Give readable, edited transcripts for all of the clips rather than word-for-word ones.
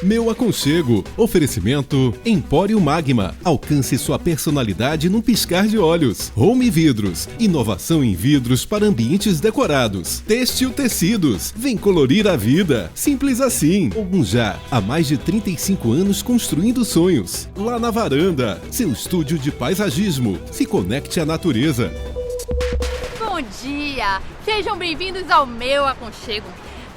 Meu Aconchego. Oferecimento Empório Magma. Alcance sua personalidade num piscar de olhos. Home Vidros. Inovação em vidros para ambientes decorados. Têxtil Tecidos. Vem colorir a vida. Simples assim. Ogunjá. Há mais de 35 anos construindo sonhos. Lá na Varanda. Seu estúdio de paisagismo. Se conecte à natureza. Bom dia! Sejam bem-vindos ao Meu Aconchego.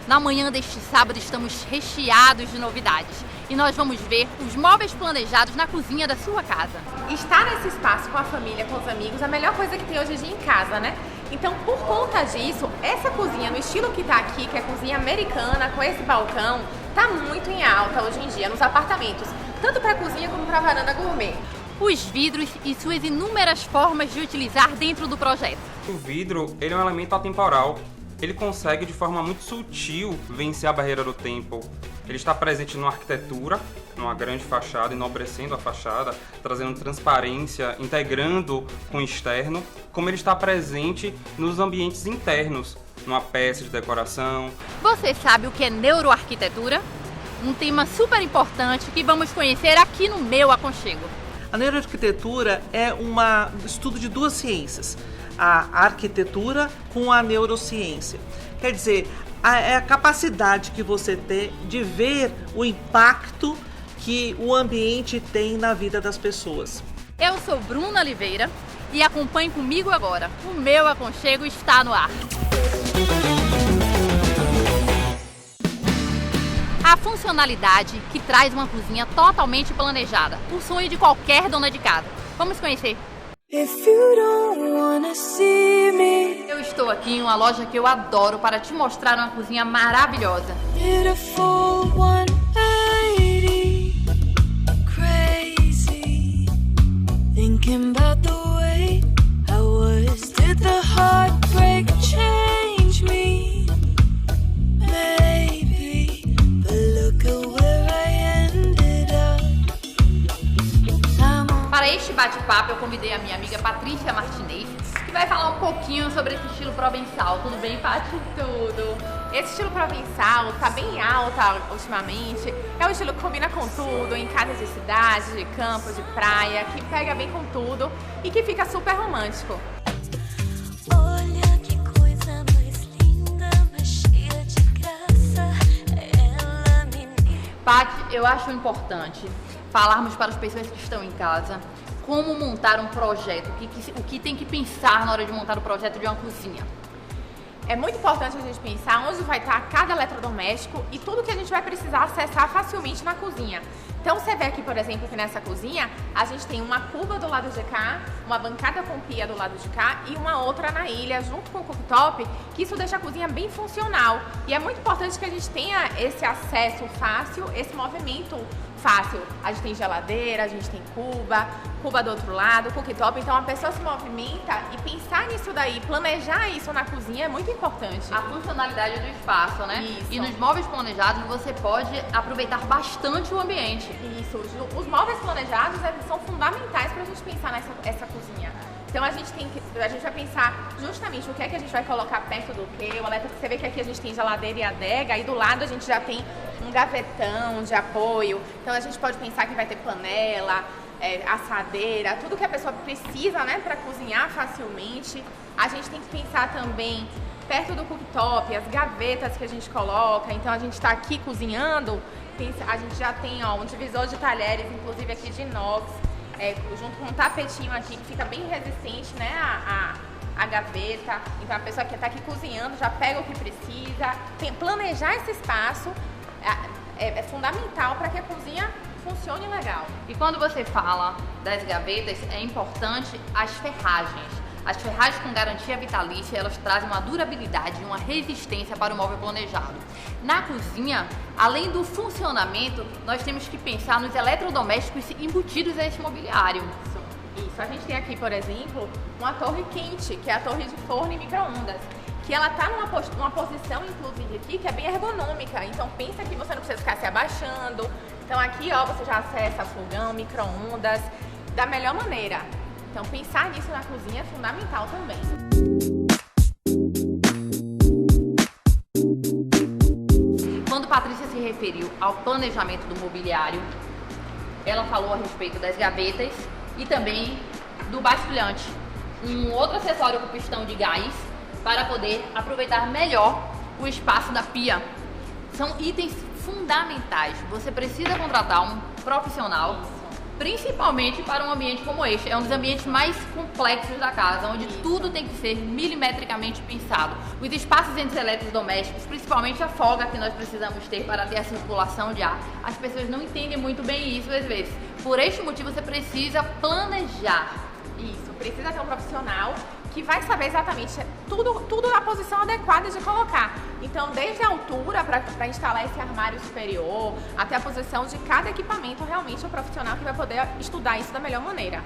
Na manhã deste sábado estamos recheados de novidades e nós vamos ver os móveis planejados na cozinha da sua casa. Estar nesse espaço com a família, com os amigos, é a melhor coisa que tem hoje em dia em casa, né? Então, por conta disso, essa cozinha no estilo que tá aqui, que é a cozinha americana, com esse balcão, tá muito em alta hoje em dia nos apartamentos, tanto para cozinha como para varanda gourmet. Os vidros e suas inúmeras formas de utilizar dentro do projeto. O vidro, ele é um elemento atemporal. Ele consegue, de forma muito sutil, vencer a barreira do tempo. Ele está presente na arquitetura, numa grande fachada, enobrecendo a fachada, trazendo transparência, integrando com o externo, como ele está presente nos ambientes internos, numa peça de decoração. Você sabe o que é neuroarquitetura? Um tema super importante que vamos conhecer aqui no Meu Aconchego. A neuroarquitetura é um estudo de duas ciências, a arquitetura com a neurociência. Quer dizer, é a capacidade que você tem de ver o impacto que o ambiente tem na vida das pessoas. Eu sou Bruna Oliveira e acompanhe comigo agora. O Meu Aconchego está no ar. A funcionalidade que traz uma cozinha totalmente planejada, o sonho de qualquer dona de casa. Vamos conhecer. Eu estou aqui em uma loja que eu adoro para te mostrar uma cozinha maravilhosa. Para este bate-papo eu convidei a minha amiga Patrícia Martinez, que vai falar um pouquinho sobre esse estilo provençal. Tudo bem, Paty? Tudo. Esse estilo provençal tá bem alta ultimamente. É um estilo que combina com tudo, em casas de cidade, de campo, de praia, que pega bem com tudo e que fica super romântico. Olha que coisa mais linda, mais cheia de graça, ela menina. Paty, eu acho importante falarmos para as pessoas que estão em casa como montar um projeto, o que tem que pensar na hora de montar o projeto de uma cozinha. É muito importante a gente pensar onde vai estar cada eletrodoméstico e tudo que a gente vai precisar acessar facilmente na cozinha. Então você vê aqui, por exemplo, que nessa cozinha a gente tem uma cuba do lado de cá, uma bancada com pia do lado de cá e uma outra na ilha, junto com o cooktop, que isso deixa a cozinha bem funcional. E é muito importante que a gente tenha esse acesso fácil, esse movimento fácil. A gente tem geladeira, a gente tem cuba do outro lado, cooktop. Então a pessoa se movimenta e pensar nisso daí, planejar isso na cozinha é muito importante. A funcionalidade do espaço, né? Isso. E nos móveis planejados você pode aproveitar bastante o ambiente. Isso. Os móveis planejados são fundamentais para a gente pensar nessa cozinha. Então a gente vai pensar justamente o que é que a gente vai colocar perto do quê. Você vê que aqui a gente tem geladeira e adega, e do lado a gente já tem um gavetão de apoio. Então a gente pode pensar que vai ter panela, assadeira, tudo que a pessoa precisa, né, para cozinhar facilmente. A gente tem que pensar também perto do cooktop, as gavetas que a gente coloca. Então a gente está aqui cozinhando, a gente já tem um divisor de talheres, inclusive aqui de inox. Junto com um tapetinho aqui que fica bem resistente, né, a gaveta. Então a pessoa que está aqui cozinhando já pega o que precisa. Planejar esse espaço é fundamental para que a cozinha funcione legal. E quando você fala das gavetas, é importante as ferragens. As ferragens com garantia vitalícia, elas trazem uma durabilidade e uma resistência para o móvel planejado. Na cozinha, além do funcionamento, nós temos que pensar nos eletrodomésticos embutidos a esse mobiliário. Isso. A gente tem aqui, por exemplo, uma torre quente, que é a torre de forno e micro-ondas, que ela tá numa posição, inclusive, aqui, que é bem ergonômica. Então pensa que você não precisa ficar se abaixando. Então aqui, ó, você já acessa fogão, micro-ondas, da melhor maneira. Então pensar nisso na cozinha é fundamental também. Quando Patrícia se referiu ao planejamento do mobiliário, ela falou a respeito das gavetas e também do basculhante, um outro acessório com pistão de gás para poder aproveitar melhor o espaço da pia. São itens fundamentais. Você precisa contratar um profissional, principalmente para um ambiente como este. É um dos ambientes mais complexos da casa, onde tudo tem que ser milimetricamente pensado. Os espaços entre os eletrodomésticos, principalmente a folga que nós precisamos ter para ter a circulação de ar, as pessoas não entendem muito bem isso às vezes. Por este motivo, você precisa planejar. Isso, precisa ter um profissional que vai saber exatamente tudo na posição adequada de colocar. Então, desde a altura para instalar esse armário superior, até a posição de cada equipamento, realmente o profissional que vai poder estudar isso da melhor maneira.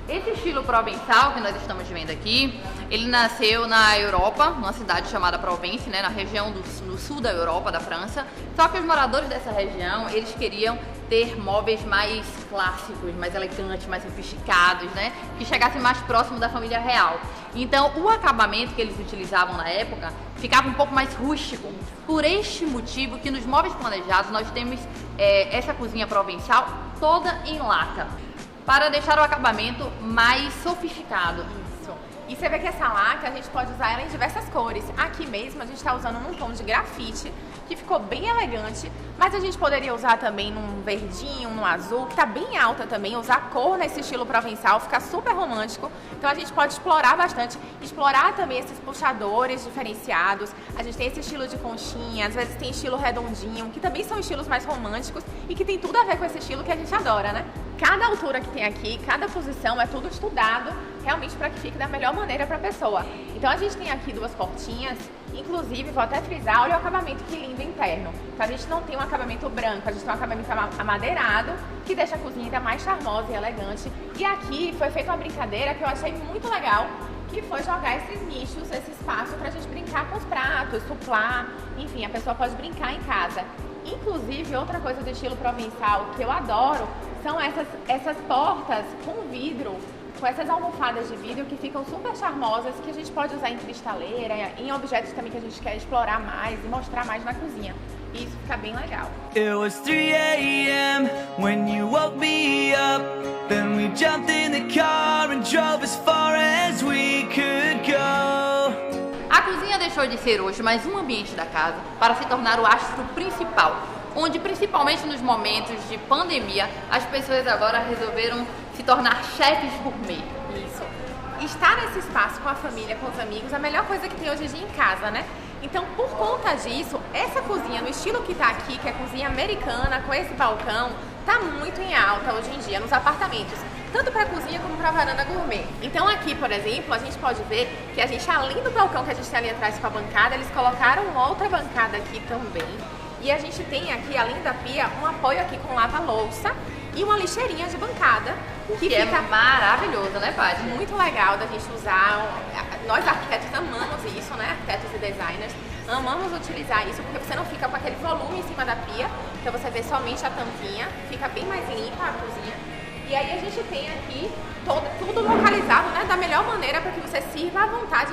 Esse estilo provençal que nós estamos vendo aqui, ele nasceu na Europa, numa cidade chamada Provence, né, na região no sul da Europa, da França. Só que os moradores dessa região, eles queriam ter móveis mais clássicos, mais elegantes, mais sofisticados, né, que chegassem mais próximo da família real. Então, o acabamento que eles utilizavam na época ficava um pouco mais rústico. Por este motivo que nos móveis planejados nós temos essa cozinha provençal toda em lata, para deixar o acabamento mais sofisticado. Isso. E você vê que essa lata a gente pode usar ela em diversas cores. Aqui mesmo a gente está usando num tom de grafite, que ficou bem elegante, mas a gente poderia usar também num verdinho, num azul, que está bem alta também, usar cor nesse estilo provençal, fica super romântico. Então a gente pode explorar bastante, explorar também esses puxadores diferenciados. A gente tem esse estilo de conchinha, às vezes tem estilo redondinho, que também são estilos mais românticos e que tem tudo a ver com esse estilo que a gente adora, né? Cada altura que tem aqui, cada posição é tudo estudado realmente para que fique da melhor maneira para a pessoa. Então a gente tem aqui duas portinhas, inclusive vou até frisar, olha o acabamento que lindo interno. Então a gente não tem um acabamento branco, a gente tem um acabamento amadeirado, que deixa a cozinha ainda mais charmosa e elegante. E aqui foi feita uma brincadeira que eu achei muito legal, que foi jogar esses nichos, esse espaço para a gente brincar com os pratos, suplar, enfim, a pessoa pode brincar em casa. Inclusive, outra coisa do estilo provençal que eu adoro são essas portas com vidro, com essas almofadas de vidro que ficam super charmosas, que a gente pode usar em cristaleira, em objetos também que a gente quer explorar mais e mostrar mais na cozinha. E isso fica bem legal. It was 3 a.m. when you woke me up. Then we jumped in the car and drove as far as we could go. A cozinha deixou de ser hoje mais um ambiente da casa para se tornar o astro principal, onde principalmente nos momentos de pandemia, as pessoas agora resolveram se tornar chefes gourmet. Isso. Estar nesse espaço com a família, com os amigos, é a melhor coisa que tem hoje em dia em casa, né? Então, por conta disso, essa cozinha no estilo que tá aqui, que é a cozinha americana, com esse balcão, tá muito em alta hoje em dia nos apartamentos, tanto para cozinha como para varanda gourmet. Então aqui, por exemplo, a gente pode ver que a gente, além do balcão que a gente tem ali atrás com a bancada, eles colocaram outra bancada aqui também. E a gente tem aqui, além da pia, um apoio aqui com lava-louça e uma lixeirinha de bancada. Que fica maravilhoso, né, Paty? Muito legal da gente usar. Nós arquitetos amamos isso, né? Arquitetos e designers. Amamos utilizar isso porque você não fica com aquele volume em cima da pia. Então você vê somente a tampinha, fica bem mais limpa a cozinha. E aí a gente tem aqui tudo localizado, né? Da melhor maneira para que você sirva à vontade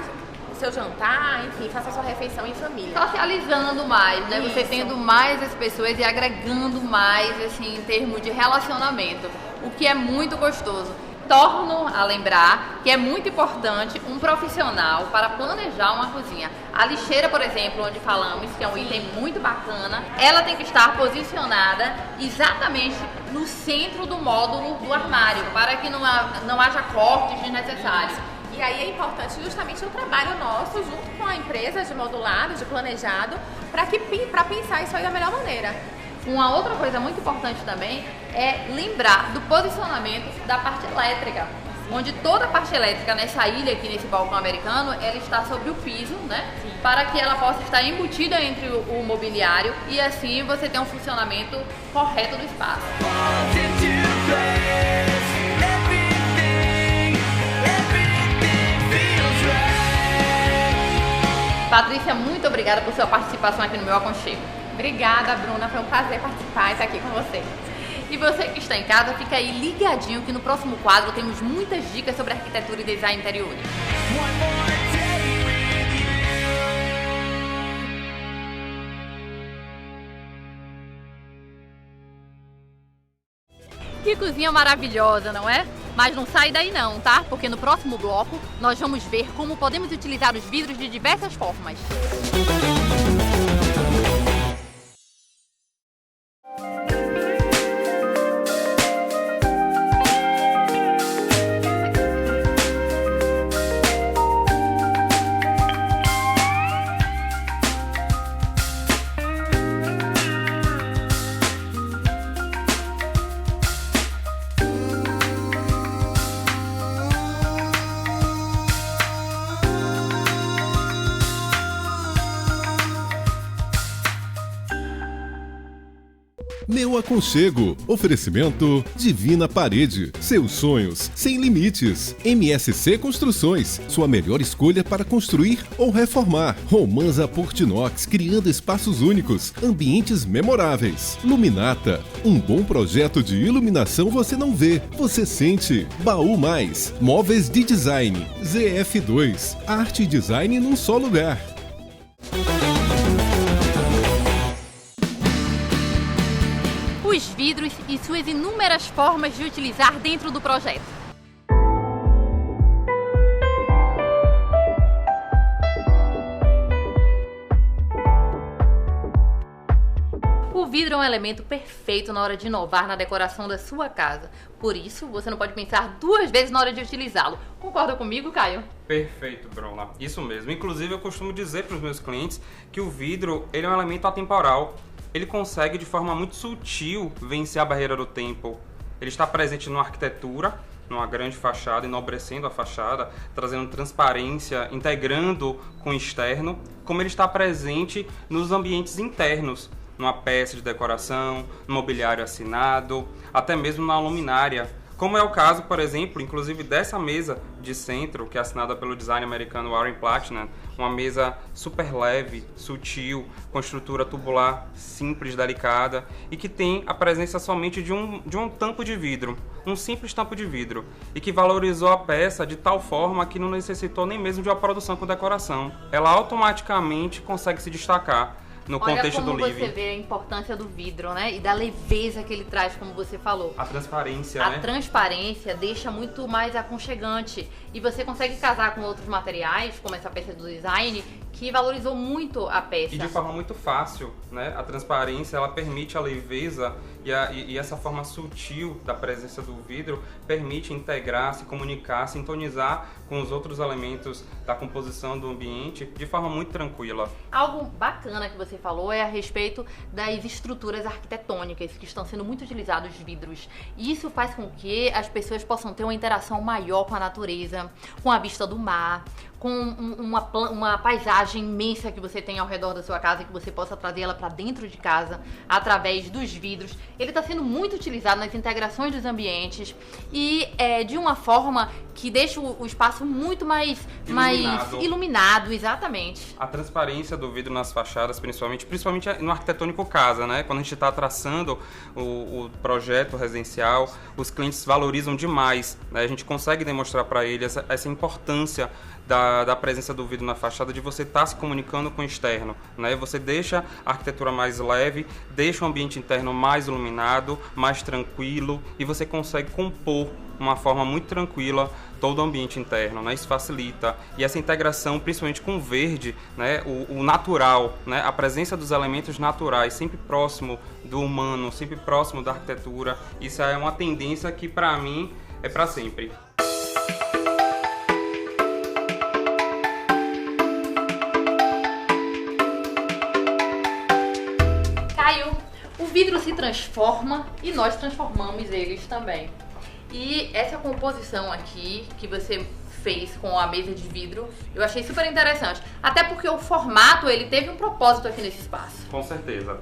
o seu jantar, enfim, faça a sua refeição em família. Socializando mais, né? Isso. Você tendo mais as pessoas e agregando mais, assim, em termos de relacionamento, o que é muito gostoso. Torno a lembrar que é muito importante um profissional para planejar uma cozinha. A lixeira, por exemplo, onde falamos, que é um item muito bacana, ela tem que estar posicionada exatamente no centro do módulo do armário, para que não haja cortes desnecessários. E aí é importante justamente o trabalho nosso junto com a empresa de modulado, de planejado, para pensar isso aí da melhor maneira. Uma outra coisa muito importante também é lembrar do posicionamento da parte elétrica, onde toda a parte elétrica nessa ilha aqui, nesse balcão americano, ela está sobre o piso, né? Sim. Para que ela possa estar embutida entre o mobiliário e assim você ter um funcionamento correto do espaço. Patrícia, muito obrigada por sua participação aqui no meu aconchego. Obrigada, Bruna. Foi um prazer participar e estar aqui com você. E você que está em casa, fica aí ligadinho que no próximo quadro temos muitas dicas sobre arquitetura e design interiores. Que cozinha maravilhosa, não é? Mas não sai daí não, tá? Porque no próximo bloco nós vamos ver como podemos utilizar os vidros de diversas formas. Meu Aconchego. Oferecimento Divina Parede. Seus sonhos sem limites. MSC Construções. Sua melhor escolha para construir ou reformar. Romanza Portinox. Criando espaços únicos. Ambientes memoráveis. Luminata. Um bom projeto de iluminação você não vê, você sente. Baú Mais. Móveis de design. ZF2. Arte e design num só lugar. Os vidros e suas inúmeras formas de utilizar dentro do projeto. O vidro é um elemento perfeito na hora de inovar na decoração da sua casa. Por isso, você não pode pensar duas vezes na hora de utilizá-lo. Concorda comigo, Caio? Perfeito, Bruna. Isso mesmo. Inclusive, eu costumo dizer para os meus clientes que o vidro ele é um elemento atemporal. Ele consegue, de forma muito sutil, vencer a barreira do tempo. Ele está presente na arquitetura, numa grande fachada, enobrecendo a fachada, trazendo transparência, integrando com o externo, como ele está presente nos ambientes internos, numa peça de decoração, no mobiliário assinado, até mesmo na luminária. Como é o caso, por exemplo, inclusive dessa mesa de centro, que é assinada pelo design americano Warren Platinum, uma mesa super leve, sutil, com estrutura tubular simples, delicada, e que tem a presença somente de um tampo de vidro, um simples tampo de vidro, e que valorizou a peça de tal forma que não necessitou nem mesmo de uma produção com decoração. Ela automaticamente consegue se destacar no contexto do living. Olha como você vê a importância do vidro, né? E da leveza que ele traz, como você falou. A transparência, A né? transparência deixa muito mais aconchegante. E você consegue casar com outros materiais, como essa peça do design, que valorizou muito a peça. E de forma muito fácil, né? A transparência, ela permite a leveza e essa forma sutil da presença do vidro permite integrar, se comunicar, sintonizar com os outros elementos da composição do ambiente de forma muito tranquila. Algo bacana que você falou é a respeito das estruturas arquitetônicas que estão sendo muito utilizados os vidros. E isso faz com que as pessoas possam ter uma interação maior com a natureza, com a vista do mar, com uma paisagem imensa que você tem ao redor da sua casa e que você possa trazer ela para dentro de casa através dos vidros. Ele está sendo muito utilizado nas integrações dos ambientes e de uma forma que deixa o espaço muito mais iluminado, exatamente. A transparência do vidro nas fachadas, principalmente no arquitetônico casa, né? Quando a gente está traçando o projeto residencial, os clientes valorizam demais, né? A gente consegue demonstrar para eles essa importância da presença do vidro na fachada, de você estar se comunicando com o externo, né? Você deixa a arquitetura mais leve, deixa o ambiente interno mais iluminado, mais tranquilo, e você consegue compor uma forma muito tranquila todo o ambiente interno, né? Isso facilita. E essa integração, principalmente com o verde, né? O natural, né? A presença dos elementos naturais, sempre próximo do humano, sempre próximo da arquitetura, isso é uma tendência que, para mim, é para sempre. O vidro se transforma e nós transformamos eles também. E essa composição aqui que você fez com a mesa de vidro, eu achei super interessante. Até porque o formato, ele teve um propósito aqui nesse espaço. Com certeza.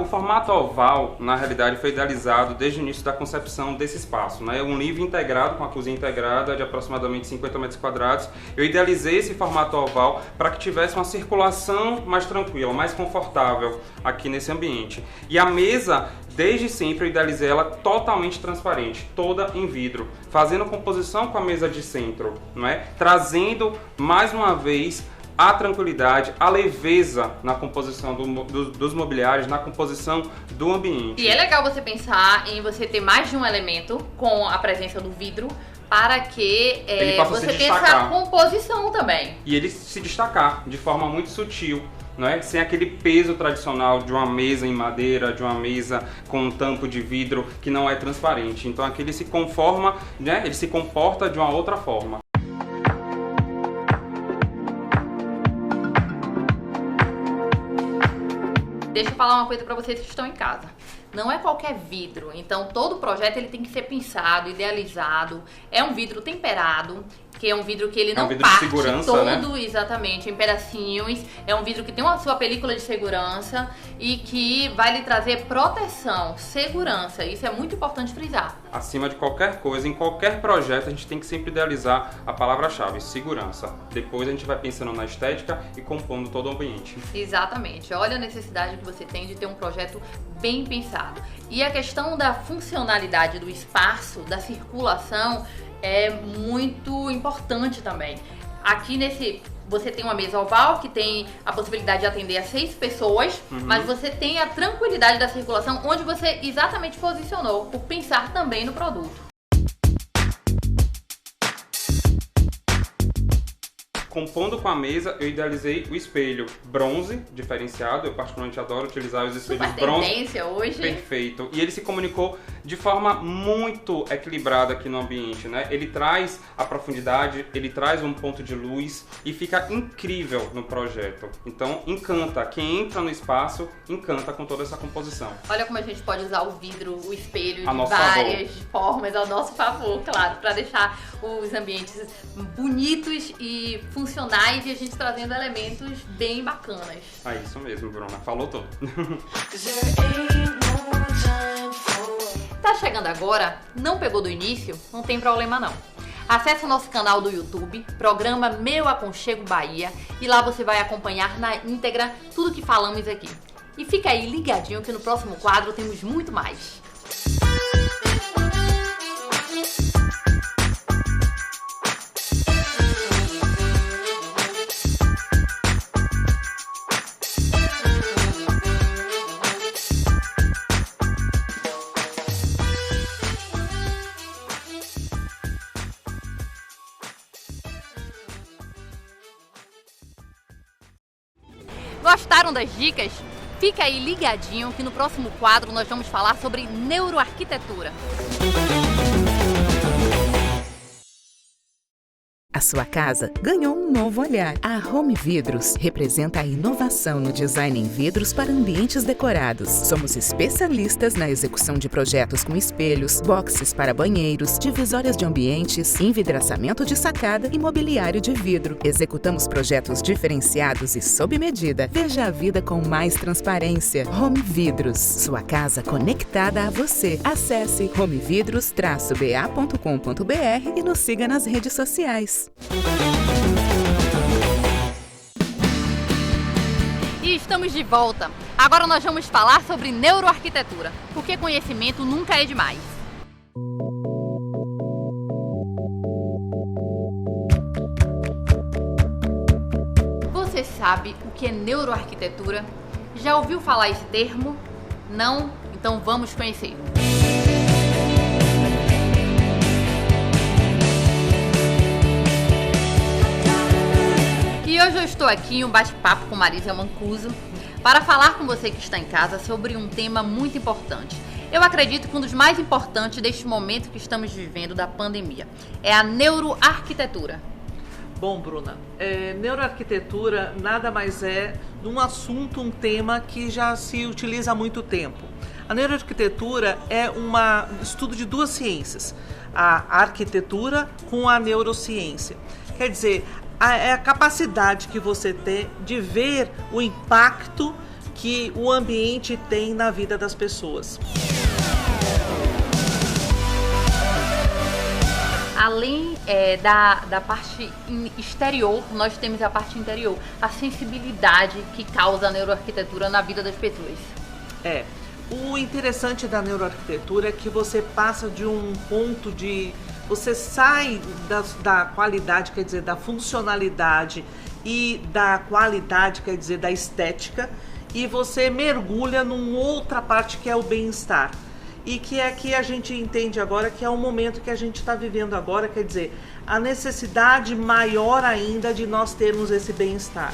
O formato oval, na realidade, foi idealizado desde o início da concepção desse espaço, né? Um living integrado, com a cozinha integrada de aproximadamente 50 metros quadrados. Eu idealizei esse formato oval para que tivesse uma circulação mais tranquila, mais confortável aqui nesse ambiente. E a mesa, desde sempre, eu idealizei ela totalmente transparente, toda em vidro, fazendo composição com a mesa de centro, não é? Trazendo, mais uma vez, a tranquilidade, a leveza na composição dos mobiliários, na composição do ambiente. E é legal você pensar em você ter mais de um elemento com a presença do vidro para que Ele possa você se pense a destacar. composição também. E ele se destacar de forma muito sutil, não é? Sem aquele peso tradicional de uma mesa em madeira, de uma mesa com um tampo de vidro que não é transparente. Então aqui ele se conforma, né? Ele se comporta de uma outra forma. Deixa eu falar uma coisa para vocês que estão em casa. Não é qualquer vidro, então todo projeto ele tem que ser pensado, idealizado. É um vidro temperado, que é um vidro que ele não vidro de parte segurança, todo, né? Exatamente, em pedacinhos. É um vidro que tem a sua película de segurança e que vai lhe trazer proteção, segurança. Isso é muito importante frisar. Acima de qualquer coisa, em qualquer projeto, a gente tem que sempre idealizar a palavra-chave, segurança. Depois a gente vai pensando na estética e compondo todo o ambiente. Exatamente. Olha a necessidade que você tem de ter um projeto bem pensado. E a questão da funcionalidade do espaço, da circulação, é muito importante também. Aqui você tem uma mesa oval que tem a possibilidade de atender a 6 pessoas, mas você tem a tranquilidade da circulação onde você exatamente posicionou, por pensar também no produto. Compondo com a mesa, eu idealizei o espelho bronze, diferenciado. Eu particularmente adoro utilizar os espelhos Super bronze. tendência hoje. Perfeito. E ele se comunicou de forma muito equilibrada aqui no ambiente, né? Ele traz a profundidade, ele traz um ponto de luz e fica incrível no projeto. Então, encanta. Quem entra no espaço, encanta com toda essa composição. Olha como a gente pode usar o vidro, o espelho A de nosso várias formas ao nosso favor, claro, para deixar os ambientes bonitos e funcionais e a gente trazendo elementos bem bacanas. É isso mesmo, Bruna. Falou tudo. Tá chegando agora? Não pegou do início? Não tem problema não. Acesse o nosso canal do YouTube, programa Meu Aconchego Bahia, e lá você vai acompanhar na íntegra tudo que falamos aqui. E fica aí ligadinho que no próximo quadro temos muito mais. Gostaram das dicas? Fica aí ligadinho que no próximo quadro nós vamos falar sobre neuroarquitetura. A sua casa ganhou um novo olhar. A Home Vidros representa a inovação no design em vidros para ambientes decorados. Somos especialistas na execução de projetos com espelhos, boxes para banheiros, divisórias de ambientes, envidraçamento de sacada e mobiliário de vidro. Executamos projetos diferenciados e sob medida. Veja a vida com mais transparência. Home Vidros, sua casa conectada a você. Acesse homevidros-ba.com.br e nos siga nas redes sociais. E estamos de volta. Agora nós vamos falar sobre neuroarquitetura, porque conhecimento nunca é demais. Você sabe o que é neuroarquitetura? Já ouviu falar esse termo? Não? Então vamos conhecer. E hoje eu estou aqui em um bate-papo com Marisa Mancuso para falar com você que está em casa sobre um tema muito importante. Eu acredito que um dos mais importantes deste momento que estamos vivendo da pandemia é a neuroarquitetura. Bom, Bruna, neuroarquitetura nada mais é um assunto, um tema que já se utiliza há muito tempo. A neuroarquitetura é um estudo de duas ciências, a arquitetura com a neurociência. Quer dizer, é a capacidade que você tem de ver o impacto que o ambiente tem na vida das pessoas. Além da parte exterior, nós temos a parte interior, a sensibilidade que causa a neuroarquitetura na vida das pessoas. O interessante da neuroarquitetura é que você passa de um ponto de você sai da qualidade, quer dizer, da funcionalidade e da qualidade, quer dizer, da estética, e você mergulha numa outra parte que é o bem-estar. E que é que a gente entende agora que é o momento que a gente está vivendo agora, quer dizer, a necessidade maior ainda de nós termos esse bem-estar.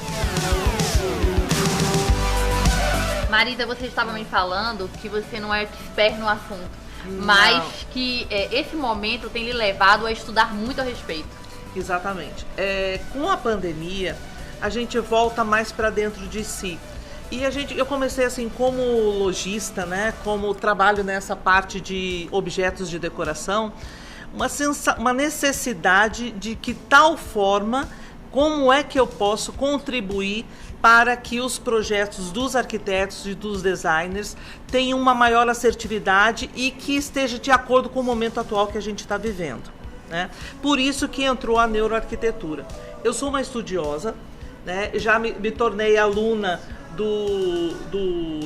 Marisa, você estava me falando que você não é expert no assunto, mas que esse momento tem lhe levado a estudar muito a respeito. Exatamente. Com a pandemia, a gente volta mais para dentro de si. E eu comecei assim como lojista, né, como trabalho nessa parte de objetos de decoração, uma necessidade de que tal forma, como é que eu posso contribuir para que os projetos dos arquitetos e dos designers tenham uma maior assertividade e que esteja de acordo com o momento atual que a gente está vivendo, né? Por isso que entrou a neuroarquitetura. Eu sou uma estudiosa, né, já me tornei aluna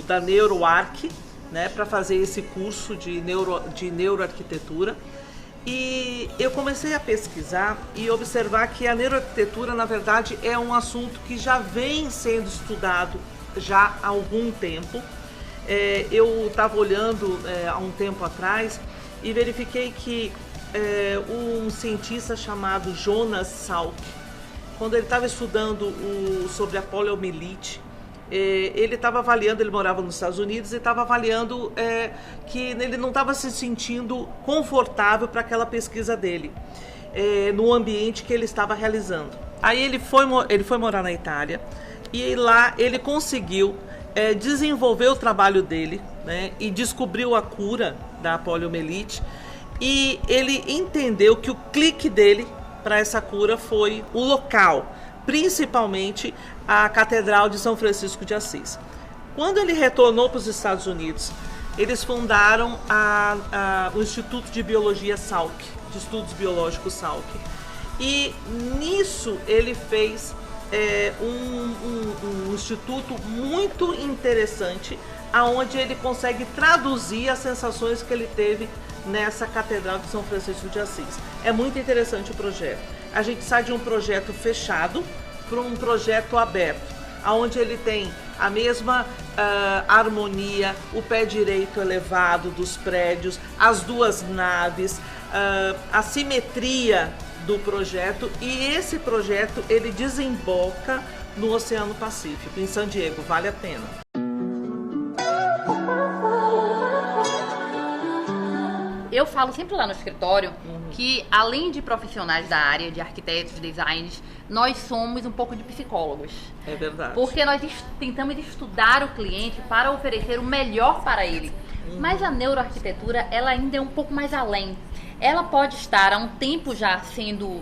da NeuroArc, né, para fazer esse curso de neuroarquitetura. E eu comecei a pesquisar e observar que a neuroarquitetura, na verdade, é um assunto que já vem sendo estudado já há algum tempo. Eu estava olhando há um tempo atrás e verifiquei que um cientista chamado Jonas Salk, quando ele estava estudando sobre a poliomielite, ele estava avaliando, ele morava nos Estados Unidos e estava avaliando que ele não estava se sentindo confortável para aquela pesquisa dele, no ambiente que ele estava realizando. Aí ele foi morar na Itália e lá ele conseguiu desenvolver o trabalho dele, né, e descobriu a cura da poliomielite, e ele entendeu que o clique dele para essa cura foi o local, principalmente a Catedral de São Francisco de Assis. Quando ele retornou para os Estados Unidos, eles fundaram o Instituto de Biologia Salk, de Estudos Biológicos Salk. E nisso ele fez um instituto muito interessante, aonde ele consegue traduzir as sensações que ele teve nessa Catedral de São Francisco de Assis. É muito interessante o projeto. A gente sai de um projeto fechado para um projeto aberto, onde ele tem a mesma harmonia, o pé direito elevado dos prédios, as duas naves, a simetria do projeto, e esse projeto ele desemboca no Oceano Pacífico, em San Diego. Vale a pena. Eu falo sempre lá no escritório que, além de profissionais da área, de arquitetos, designers, nós somos um pouco de psicólogos. É verdade. Porque nós tentamos estudar o cliente para oferecer o melhor para ele. Mas a neuroarquitetura, ela ainda é um pouco mais além. Ela pode estar há um tempo já sendo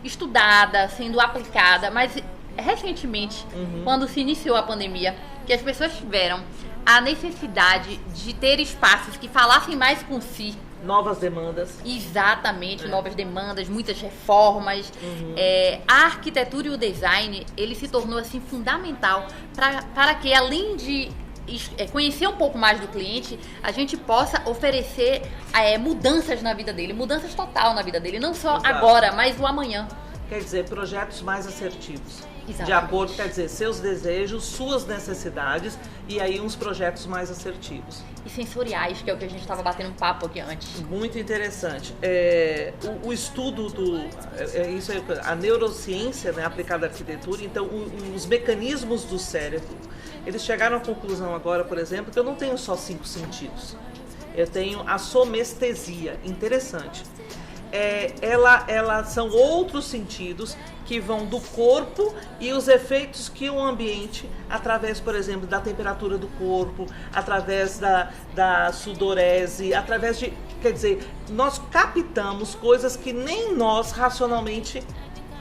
estudada, sendo aplicada, mas recentemente, quando se iniciou a pandemia, que as pessoas tiveram a necessidade de ter espaços que falassem mais com si. Novas demandas. Exatamente, novas demandas, muitas reformas. A arquitetura e o design, ele se tornou assim fundamental para que, além de conhecer um pouco mais do cliente, a gente possa oferecer mudanças na vida dele, mudanças total na vida dele, não só agora, mas o amanhã. Quer dizer, projetos mais assertivos. Exatamente. De acordo, quer dizer, seus desejos, suas necessidades, e aí uns projetos mais assertivos. E sensoriais, que é o que a gente estava batendo um papo aqui antes. Muito interessante. O estudo isso é a neurociência, né, aplicada à arquitetura, então os mecanismos do cérebro, eles chegaram à conclusão agora, por exemplo, que eu não tenho só 5 sentidos. Eu tenho a somestesia. Interessante. São outros sentidos que vão do corpo e os efeitos que o ambiente, através, por exemplo, da temperatura do corpo, através da sudorese, através de... Quer dizer, nós captamos coisas que nem nós racionalmente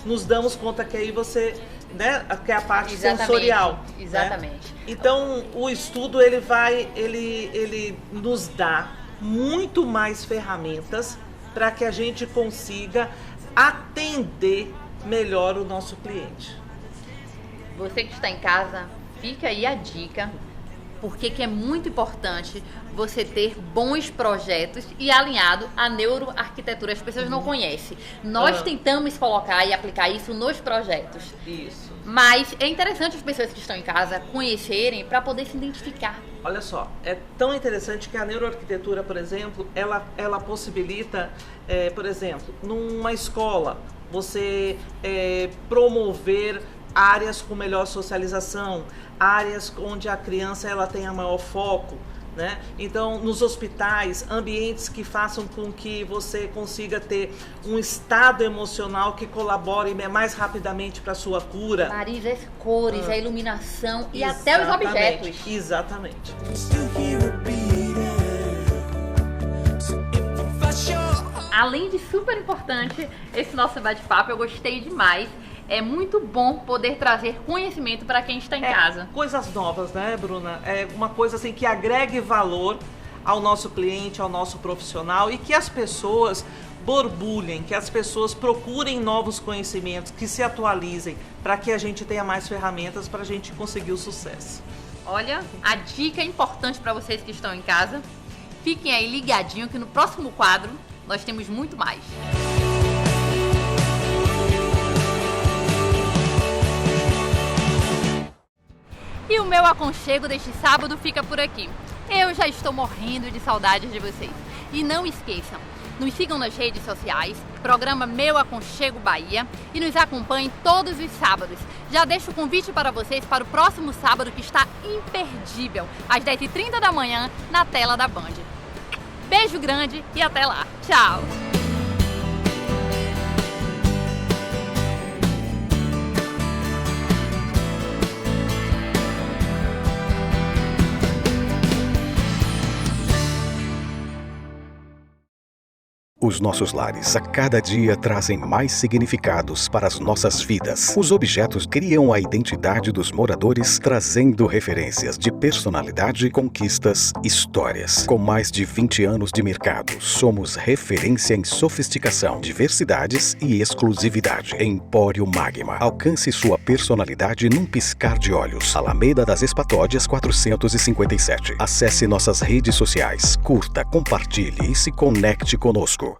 nos damos conta, que aí você... Né, que é a parte sensorial. Exatamente. Né? Então, o estudo ele nos dá muito mais ferramentas para que a gente consiga atender melhor o nosso cliente. Você que está em casa, fica aí a dica. por que é muito importante você ter bons projetos e alinhado à neuroarquitetura. As pessoas não conhecem. Nós tentamos colocar e aplicar isso nos projetos. Isso. Mas é interessante as pessoas que estão em casa conhecerem para poder se identificar. Olha só, é tão interessante que a neuroarquitetura, por exemplo, ela possibilita, por exemplo, numa escola, você promover áreas com melhor socialização, áreas onde a criança ela tenha maior foco, né? Então, nos hospitais, ambientes que façam com que você consiga ter um estado emocional que colabore mais rapidamente para a sua cura. Marisa, as cores, a iluminação e até os objetos. Exatamente. Além de super importante esse nosso bate-papo, eu gostei demais. É muito bom poder trazer conhecimento para quem está em casa. Coisas novas, né, Bruna? É uma coisa assim que agregue valor ao nosso cliente, ao nosso profissional e que as pessoas borbulhem, que as pessoas procurem novos conhecimentos, que se atualizem para que a gente tenha mais ferramentas para a gente conseguir o sucesso. Olha, a dica é importante para vocês que estão em casa. Fiquem aí ligadinho que no próximo quadro nós temos muito mais. E o meu aconchego deste sábado fica por aqui. Eu já estou morrendo de saudades de vocês. E não esqueçam, nos sigam nas redes sociais, programa Meu Aconchego Bahia e nos acompanhem todos os sábados. Já deixo o convite para vocês para o próximo sábado que está imperdível, às 10h30 da manhã, na tela da Band. Beijo grande e até lá. Tchau! Os nossos lares a cada dia trazem mais significados para as nossas vidas. Os objetos criam a identidade dos moradores, trazendo referências de personalidade, conquistas, histórias. Com mais de 20 anos de mercado, somos referência em sofisticação, diversidades e exclusividade. Empório Magma. Alcance sua personalidade num piscar de olhos. Alameda das Espatódias 457. Acesse nossas redes sociais, curta, compartilhe e se conecte conosco.